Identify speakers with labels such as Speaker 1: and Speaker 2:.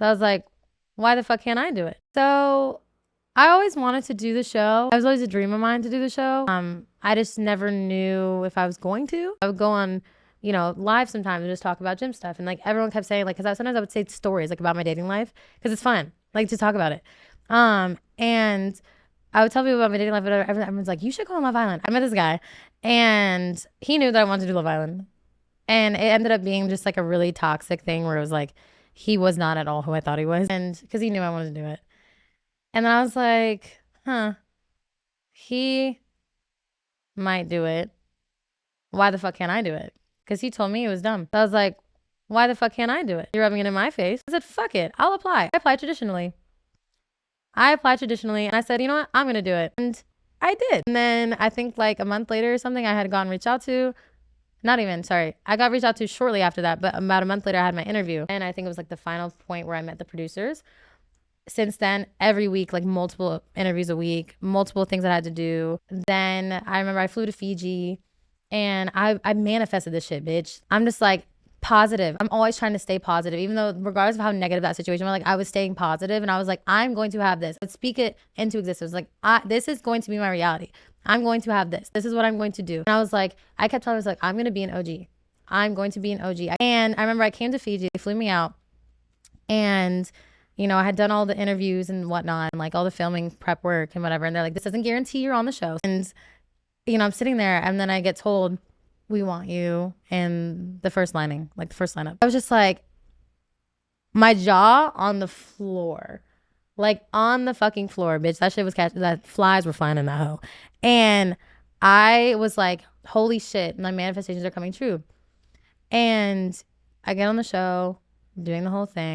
Speaker 1: So I was like, why the fuck can't I do it? So I always wanted to do the show. It was always a dream of mine to do the show. I just never knew if I was going to. I would go on, live sometimes and just talk about gym stuff. And like everyone kept saying, like, because sometimes I would say stories like about my dating life because it's fun, like to talk about it. And I would tell people about my dating life, but everyone's like, you should go on Love Island. I met this guy and he knew that I wanted to do Love Island. And it ended up being just like a really toxic thing where it was like, he was not at all who I thought he was. And because he knew I wanted to do it. And then I was like, he might do it. Why the fuck can't I do it? Because he told me it was dumb. So I was like, why the fuck can't I do it? You're rubbing it in my face. I said, fuck it. I'll apply. I applied traditionally. And I said, you know what? I'm going to do it. And I did. And then I think like a month later or something, I had gotten reached out to. Not even, sorry. I got reached out to shortly after that, but about a month later, I had my interview. And I think it was like the final point where I met the producers. Since then, every week, like multiple interviews a week, multiple things I had to do. Then I remember I flew to Fiji and I manifested this shit, bitch. I'm just like positive. I'm always trying to stay positive, even though regardless of how negative that situation was, like I was staying positive and I was like, I'm going to have this. I would speak it into existence. Like, this is going to be my reality. I'm going to have this. This is what I'm going to do. And I was like, I kept telling myself, like, I'm going to be an OG. I'm going to be an OG. And I remember I came to Fiji, they flew me out and I had done all the interviews and whatnot, and like all the filming prep work and whatever. And they're like, this doesn't guarantee you're on the show. And, I'm sitting there and then I get told, we want you in the first lining, like the first lineup. I was just like, my jaw on the floor, like on the fucking floor, bitch. That shit was that flies were flying in that hoe. And I was like, holy shit, my manifestations are coming true. And I get on the show, doing the whole thing.